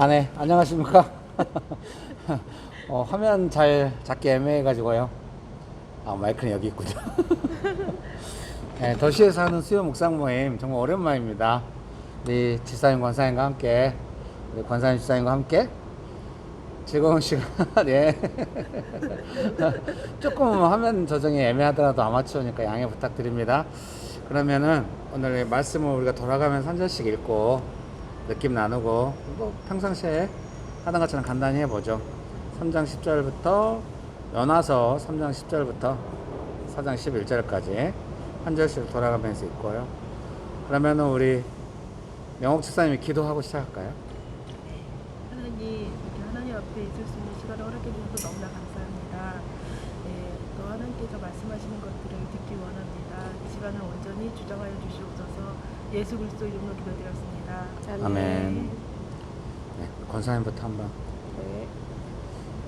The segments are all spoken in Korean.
네, 안녕하십니까? 화면 잘 잡기 애매해가지고요. 마이크는 여기 있군요. 네, 도시에서 하는 수요 묵상 모임 정말 오랜만입니다. 우리 집사님, 권사님과 함께, 우리 권사님, 집사님과 함께 즐거운 시간, 예. 조금 화면 조정이 애매하더라도 아마추어니까 양해 부탁드립니다. 그러면은 오늘 말씀을 우리가 돌아가면서 한 절씩 읽고 느낌 나누고 뭐 평상시에 하던 것처럼 간단히 해보죠. 3장 10절부터 연화서 3장 10절부터 4장 11절까지 한 절씩 돌아가면서 읽고요. 그러면은 우리 명옥 집사님이 기도하고 시작할까요? 하나님, 이렇게 하나님 앞에 있을 수 있는 시간을 허락해 주셔서 너무나 감사합니다. 네, 또 하나님께서 말씀하시는 것들을 듣기 원합니다. 이 시간을 온전히 주장하여 주시옵소서. 예수 그리스도 이름으로 기도드렸습니다. 아멘. 네, 권사님부터 한번. 네.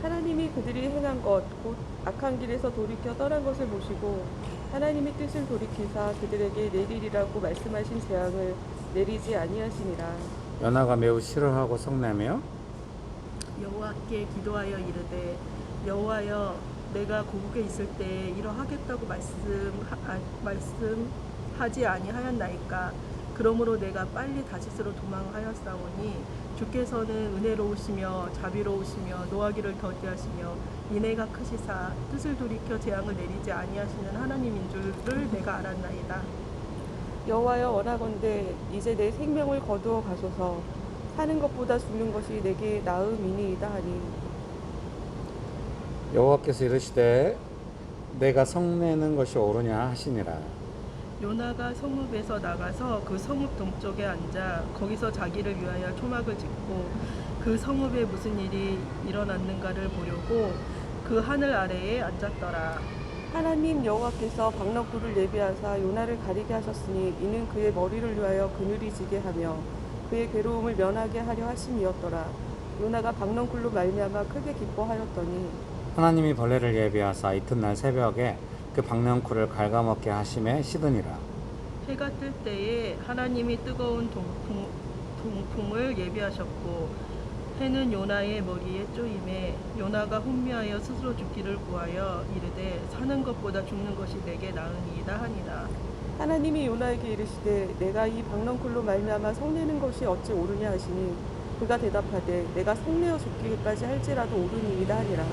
하나님이 그들이 행한 것, 곧 악한 길에서 돌이켜 떠난 것을 보시고 하나님의 뜻을 돌이키사 그들에게 내리리라고 말씀하신 재앙을 내리지 아니하시니라. 연하가 매우 싫어하고 성내며 여호와께 기도하여 이르되 여호와여 내가 고국에 있을 때 이러하겠다고 말씀하지 아니하였나이까. 그러므로 내가 빨리 다시스로 도망하였사오니 주께서는 은혜로우시며 자비로우시며 노하기를 더디하시며 인애가 크시사 뜻을 돌이켜 재앙을 내리지 아니하시는 하나님인 줄을 내가 알았나이다. 여호와여 원하건대 이제 내 생명을 거두어 가소서. 사는 것보다 죽는 것이 내게 나음이니이다 하니. 여호와께서 이르시되 내가 성내는 것이 옳으냐 하시니라. 요나가 성읍에서 나가서 그 성읍 동쪽에 앉아 거기서 자기를 위하여 초막을 짓고 그 성읍에 무슨 일이 일어났는가를 보려고 그 하늘 아래에 앉았더라. 하나님 여호와께서 박너쿨을 예비하사 요나를 가리게 하셨으니 이는 그의 머리를 위하여 그늘이 지게 하며 그의 괴로움을 면하게 하려 하심이었더라. 요나가 박너쿨로 말미암아 크게 기뻐하였더니 하나님이 벌레를 예비하사 이튿날 새벽에 그 박넝쿨을 갉아먹게 하심에 시드니라. 해가 뜰 때에 하나님이 뜨거운 동풍을 예비하셨고 해는 요나의 머리에 쪼임에 요나가 혼미하여 스스로 죽기를 구하여 이르되 사는 것보다 죽는 것이 내게 나으니이다 하니라. 하나님이 요나에게 이르시되 내가 이 박넝쿨로 말미암아 성내는 것이 어찌 옳으냐 하시니 그가 대답하되 내가 성내어 죽기까지 할지라도 옳으니이다 하니라.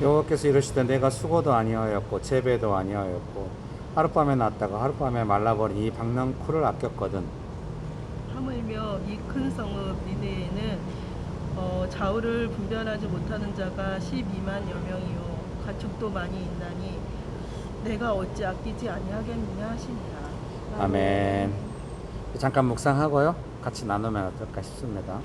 여호와께서 이르시되 내가 수고도 아니하였고 재배도 아니하였고 하룻밤에 났다가 하룻밤에 말라버린 이 박넝쿨을 아꼈거든. 하물며 이 큰 성읍 니느웨는 좌우를 분별하지 못하는 자가 12만여 명이요 가축도 많이 있나니 내가 어찌 아끼지 아니하겠느냐 하시니라. 아멘. 잠깐 묵상하고요. 같이 나누면 어떨까 싶습니다.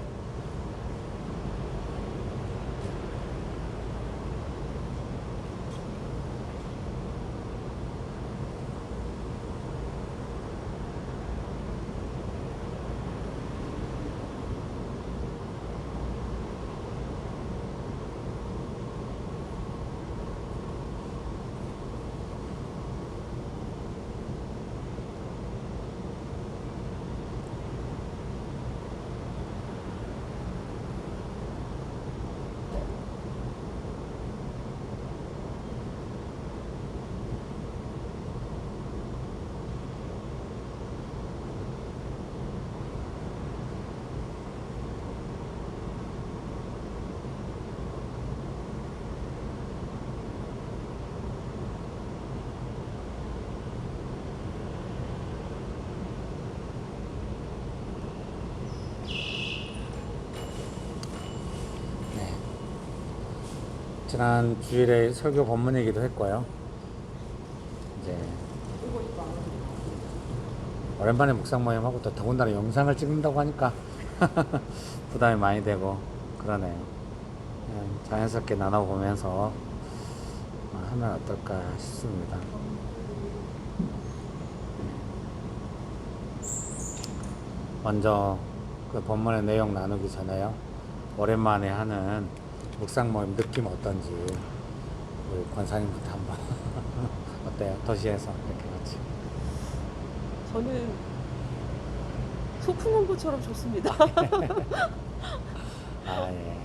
지난 주일에 설교 본문이기도 했고요. 이제 오랜만에 묵상 모임하고 또 더군다나 영상을 찍는다고 하니까 부담이 많이 되고 그러네요. 그냥 자연스럽게 나눠보면서 하면 어떨까 싶습니다. 먼저 그 본문의 내용 나누기 전에요. 오랜만에 하는 묵상 모임 느낌 어떤지 우리 권사님부터 한번 어때요? 도시에서 이렇게 같이. 저는 소풍 온 것처럼 좋습니다. 아, 예.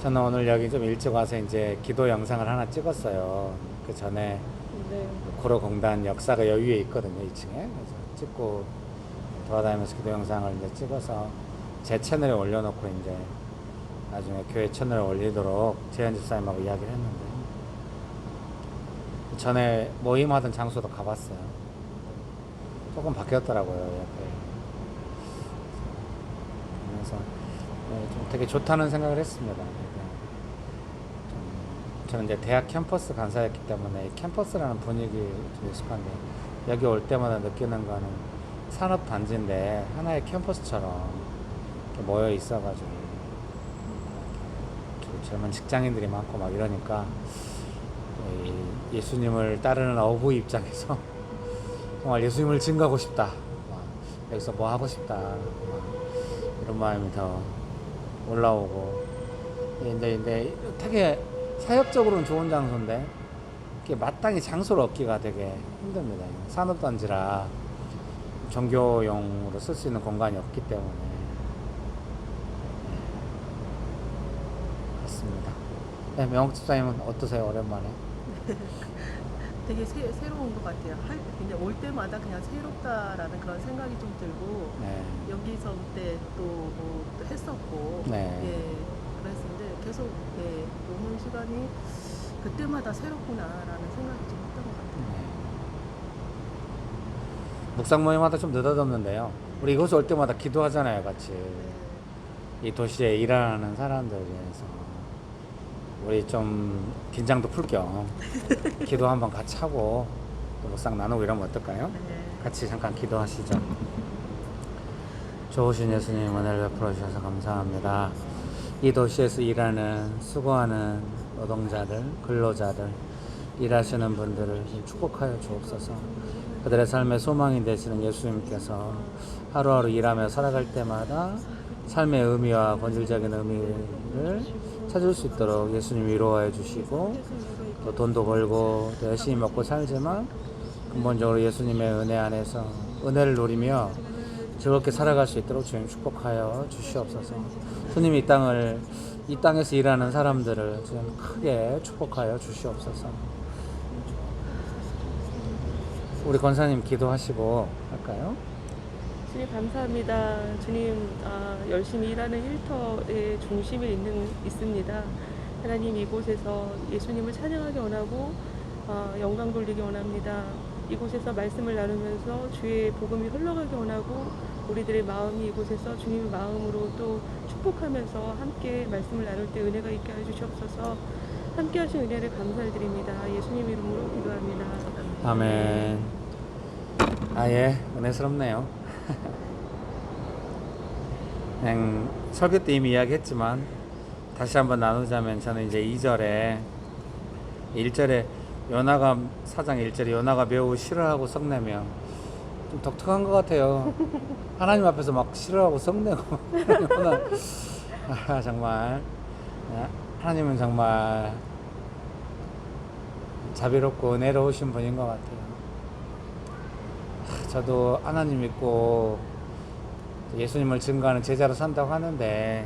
저는 오늘 여기 좀 일찍 와서 이제 기도 영상을 하나 찍었어요. 그 전에 네. 구로공단 역사가 여기 위에 있거든요, 2층에. 그래서 찍고 돌아다니면서 기도 영상을 이제 찍어서 제 채널에 올려놓고 이제 나중에 교회 채널에 올리도록 재현 집사님하고 이야기를 했는데, 전에 모임하던 장소도 가봤어요. 조금 바뀌었더라고요, 옆에. 그래서 좀 되게 좋다는 생각을 했습니다. 저는 이제 대학 캠퍼스 간사였기 때문에 이 캠퍼스라는 분위기 좀 익숙한데, 여기 올 때마다 느끼는 거는 산업단지인데 하나의 캠퍼스처럼 이렇게 모여 있어가지고 젊은 직장인들이 많고 막 이러니까 예수님을 따르는 어부 입장에서 정말 예수님을 증거하고 싶다, 여기서 뭐 하고 싶다, 이런 마음이 더 올라오고. 근데 되게 사역적으로는 좋은 장소인데 이렇게 마땅히 장소를 얻기가 되게 힘듭니다. 산업단지라 종교용으로 쓸 수 있는 공간이 없기 때문에. 그렇습니다. 네, 명옥 집사님은 어떠세요? 오랜만에? 되게 새로운 것 같아요. 근데 올 때마다 그냥 새롭다라는 그런 생각이 좀 들고, 네. 여기서 그때 또 했었고, 네. 예, 그랬는데 계속 예, 오는 시간이 그때마다 새롭구나라는 생각이 좀 했던 것 같아요. 네. 묵상 모임마다 좀 느닷없는데요. 우리 이곳에 올 때마다 기도하잖아요, 같이. 네. 이 도시에 일하는 사람들 위해서 우리 좀 긴장도 풀 겸 기도 한번 같이 하고 또 묵상 나누고 이러면 어떨까요? 네. 같이 잠깐 기도하시죠. 좋으신 예수님, 은혜를 베풀어 주셔서 감사합니다. 이 도시에서 일하는 수고하는 노동자들, 근로자들, 일하시는 분들을 축복하여 주옵소서. 그들의 삶의 소망이 되시는 예수님께서 하루하루 일하며 살아갈 때마다 삶의 의미와 본질적인 의미를 찾을 수 있도록 예수님 위로해 주시고, 또 돈도 벌고 또 열심히 먹고 살지만 근본적으로 예수님의 은혜 안에서 은혜를 누리며 즐겁게 살아갈 수 있도록 주님 축복하여 주시옵소서. 주님 이 땅에서 일하는 사람들을 주님 크게 축복하여 주시옵소서. 우리 권사님 기도하시고 할까요? 주님 감사합니다. 주님 열심히 일하는 일터의 중심에 있습니다. 하나님 이곳에서 예수님을 찬양하기 원하고 영광 돌리기 원합니다. 이곳에서 말씀을 나누면서 주의 복음이 흘러가기 원하고, 우리들의 마음이 이곳에서 주님의 마음으로 또 축복하면서 함께 말씀을 나눌 때 은혜가 있게 하여 주시옵소서. 함께 하신 은혜를 감사드립니다. 예수님 이름으로 기도합니다. 아멘. 예, 은혜스럽네요. 그냥 설교 때 이미 이야기했지만 다시 한번 나누자면, 저는 이제 2절에 1절에 요나가 4장 1절에 요나가 매우 싫어하고 성내며, 좀 독특한 것 같아요. 하나님 앞에서 막 싫어하고 성내고 요나, 정말 하나님은 정말 자비롭고 은혜로우신 분인 것 같아요. 저도 하나님 믿고 예수님을 증거하는 제자로 산다고 하는데,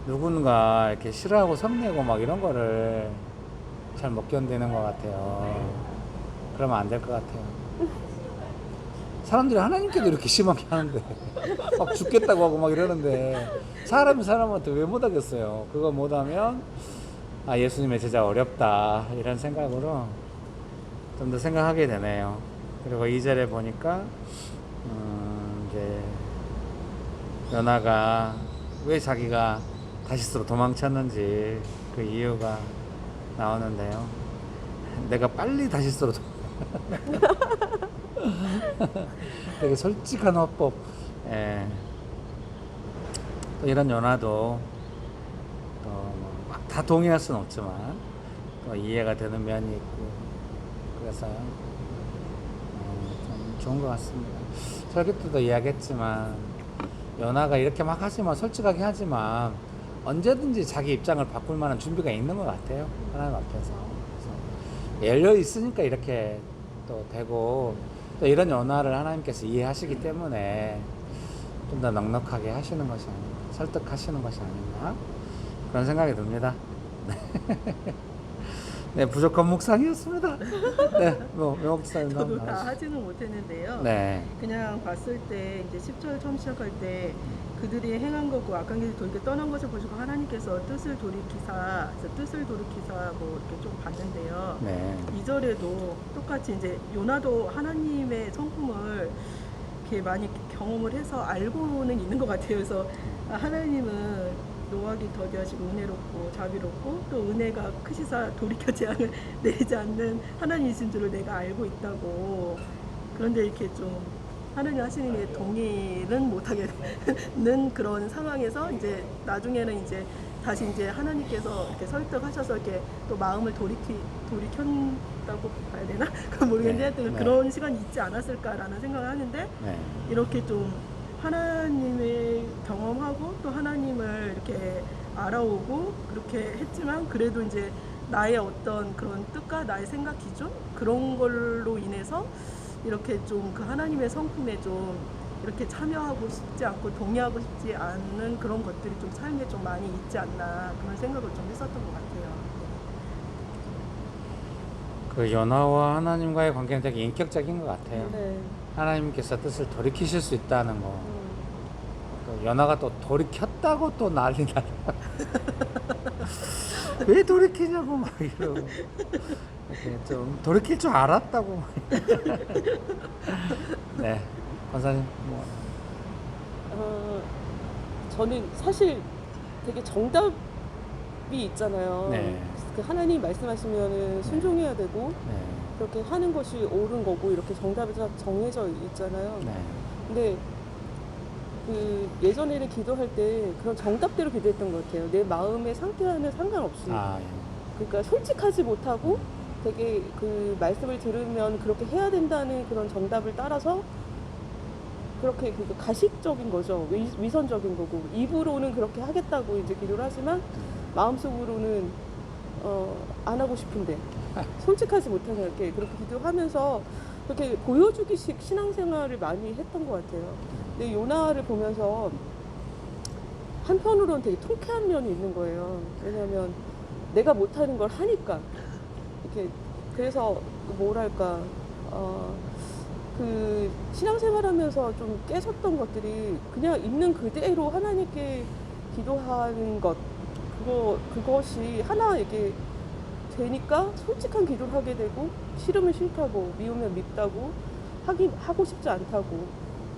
누군가 이렇게 싫어하고 성내고 막 이런 거를 잘 못 견디는 것 같아요. 그러면 안 될 것 같아요. 사람들이 하나님께도 이렇게 심하게 하는데 막 죽겠다고 하고 막 이러는데, 사람이 사람한테 왜 못하겠어요? 그거 못하면 예수님의 제자 어렵다, 이런 생각으로 좀 더 생각하게 되네요. 그리고 2절에 보니까 이제 요나가 왜 자기가 다시스로 도망쳤는지 그 이유가 나오는데요. 내가 빨리 다시스로 되게 솔직한 화법. 예. 또 이런 요나도 또 막 다 동의할 수는 없지만 또 이해가 되는 면이 있고, 그래서요 좀 좋은 것 같습니다. 설교 때도 이야기했지만, 요나가 이렇게 막 하지만, 솔직하게 하지만 언제든지 자기 입장을 바꿀 만한 준비가 있는 것 같아요, 하나님 앞에서. 그래서 열려 있으니까 이렇게 또 되고, 또 이런 요나를 하나님께서 이해하시기 때문에 좀 더 넉넉하게 하시는 것이 아닌가, 설득하시는 것이 아닌가 그런 생각이 듭니다. 네, 부족한 묵상이었습니다. 네, 뭐 명목사님 저도 한번 다 하시죠. 하지는 못했는데요. 네, 그냥 봤을 때 이제 10절 처음 시작할 때 그들이 행한 것과 악한 길을 돌이켜 떠난 것을 보시고 하나님께서 뜻을 돌이키사, 그래서 뜻을 돌이키사 뭐 이렇게 좀 봤는데요. 네, 2절에도 똑같이 이제 요나도 하나님의 성품을 이렇게 많이 경험을 해서 알고는 있는 것 같아요. 그래서 하나님은 노하기 더디하시고 은혜롭고 자비롭고 또 은혜가 크시사 돌이켜 재앙을 내리지 않는 하나님이신 줄을 내가 알고 있다고. 그런데 이렇게 좀 하나님 하시는 게 동의는 못하게 되는 그런 상황에서 이제 나중에는 이제 다시 이제 하나님께서 이렇게 설득하셔서 이렇게 또 마음을 돌이켰다고 봐야 되나? 그건 모르겠는데 하여튼 네. 그런 시간이 있지 않았을까라는 생각을 하는데 네, 이렇게 좀 하나님의 경험하고 또 하나님을 이렇게 알아오고 그렇게 했지만 그래도 이제 나의 어떤 그런 뜻과 나의 생각 기준 그런 걸로 인해서 이렇게 좀 그 하나님의 성품에 좀 이렇게 참여하고 싶지 않고 동의하고 싶지 않는 그런 것들이 좀 삶에 좀 많이 있지 않나 그런 생각을 좀 했었던 것 같아요. 그 요나와 하나님과의 관계는 되게 인격적인 것 같아요. 네. 하나님께서 뜻을 돌이키실 수 있다는 거. 또 요나가 또 돌이켰다고 또 난리 나요. 왜 돌이키냐고 막 이러고. 이렇게 좀 돌이킬 줄 알았다고. 네, 권사님 뭐. 저는 사실 되게 정답이 있잖아요. 네. 그 하나님 말씀하시면은 순종해야 되고 네, 그렇게 하는 것이 옳은 거고 이렇게 정답이 다 정해져 있잖아요. 네, 근데 그 예전에는 기도할 때 그런 정답대로 기도했던 것 같아요. 내 마음의 상태와는 상관없이. 아, 예. 그러니까 솔직하지 못하고 되게 그 말씀을 들으면 그렇게 해야 된다는 그런 정답을 따라서 그렇게 그 가식적인 거죠. 위선적인 거고 입으로는 그렇게 하겠다고 이제 기도를 하지만 마음속으로는 안 하고 싶은데 솔직하지 못하게 이렇게 그렇게 기도하면서 그렇게 보여주기식 신앙생활을 많이 했던 것 같아요. 근데 요나를 보면서 한편으로는 되게 통쾌한 면이 있는 거예요. 왜냐하면 내가 못하는 걸 하니까 이렇게 그래서 뭐랄까 그 신앙생활하면서 좀 깨졌던 것들이 그냥 있는 그대로 하나님께 기도하는 것 그것이 하나 이게 되니까 솔직한 기도를 하게 되고 싫으면 싫다고 미우면 밉다고 하고 싶지 않다고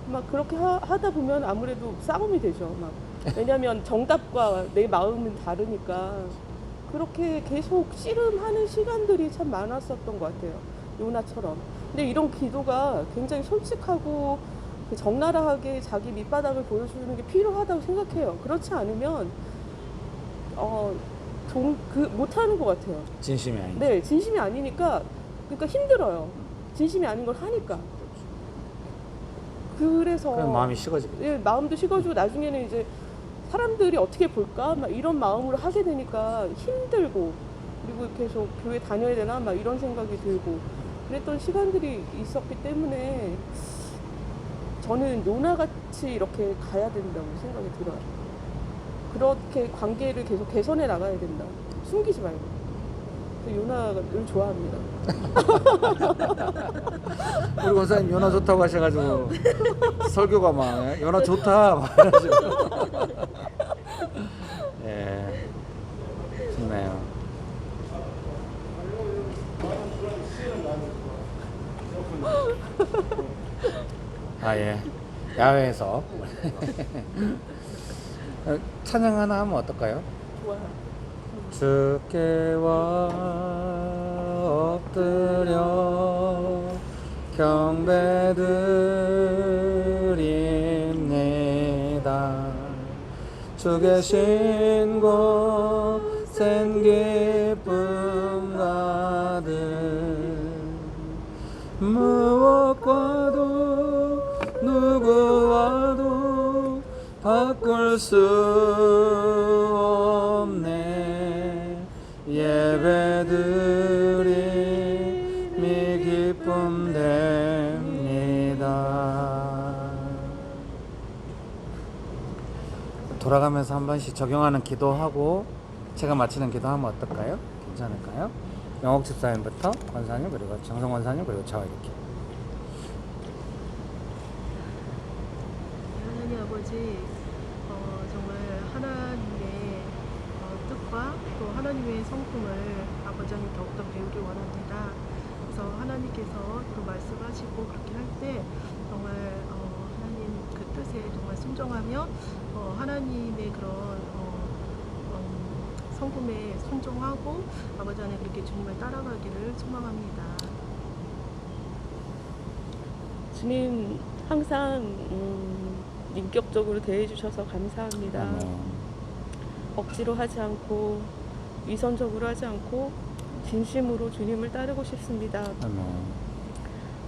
막 그렇게 하다 보면 아무래도 싸움이 되죠. 막 왜냐하면 정답과 내 마음은 다르니까 그렇게 계속 씨름하는 시간들이 참 많았었던 것 같아요. 요나처럼. 근데 이런 기도가 굉장히 솔직하고 적나라하게 자기 밑바닥을 보여주는 게 필요하다고 생각해요. 그렇지 않으면 못하는 것 같아요. 진심이 아니죠. 네, 진심이 아니니까 그러니까 힘들어요. 진심이 아닌 걸 하니까. 그래서 그럼 마음이 식어지겠죠. 예, 마음도 식어지고 나중에는 이제 사람들이 어떻게 볼까 막 이런 마음으로 하게 되니까 힘들고 그리고 계속 교회 다녀야 되나 막 이런 생각이 들고 그랬던 시간들이 있었기 때문에 저는 요나같이 이렇게 가야 된다고 생각이 들어요. 그렇게 관계를 계속 개선해 나가야 된다. 숨기지 말고. 그래서 요나를 좋아합니다. 우리 권사님 연하 좋다고 하셔가지고 설교가 막 연하 좋다 막 이러시고. 예, 좋네요. 아, 예, 야외에서 찬양 하나 하면 어떨까요? 좋아요. 주께 엎드려 경배드립니다. 주 계신 곳엔 기쁨 가득 무엇과도 누구와도 바꿀 수 없네. 예배드림이 기쁨 됩니다. 돌아가면서 한 번씩 적용하는 기도하고 제가 마치는 기도하면 어떨까요? 괜찮을까요? 영옥 집사님부터 권사님 그리고 정성 권사님 그리고 저 이렇게. 하나님 아버지, 정말 하나님의 뜻과 또 하나님의 성품을 아버지 하나님 더욱더 배우기 원합니다. 그래서 하나님께서 또 말씀하시고 그렇게 할 때 정말 하나님 그 뜻에 정말 순종하며 하나님의 그런 성품에 순종하고 아버지 하나님 그렇게 주님을 따라가기를 소망합니다. 주님 항상 인격적으로 대해주셔서 감사합니다. 아멘. 억지로 하지 않고 위선적으로 하지 않고 진심으로 주님을 따르고 싶습니다. 아멘.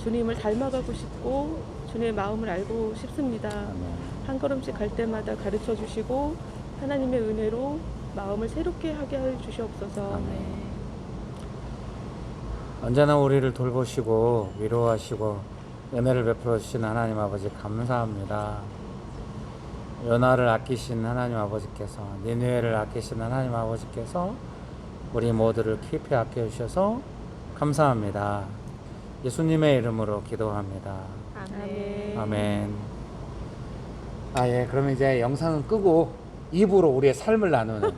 주님을 닮아가고 싶고 주님의 마음을 알고 싶습니다. 아멘. 한 걸음씩 갈 때마다 가르쳐 주시고 하나님의 은혜로 마음을 새롭게 하게 해 주시옵소서. 아멘. 네. 언제나 우리를 돌보시고 위로하시고 은혜를 베풀어 주신 하나님 아버지 감사합니다. 요나를 아끼신 하나님 아버지께서 니느웨를 아끼신 하나님 아버지께서 우리 모두를 깊이 아껴 주셔서 감사합니다. 예수님의 이름으로 기도합니다. 아멘. 아멘. 아, 예. 그러면 이제 영상은 끄고 입으로 우리의 삶을 나누는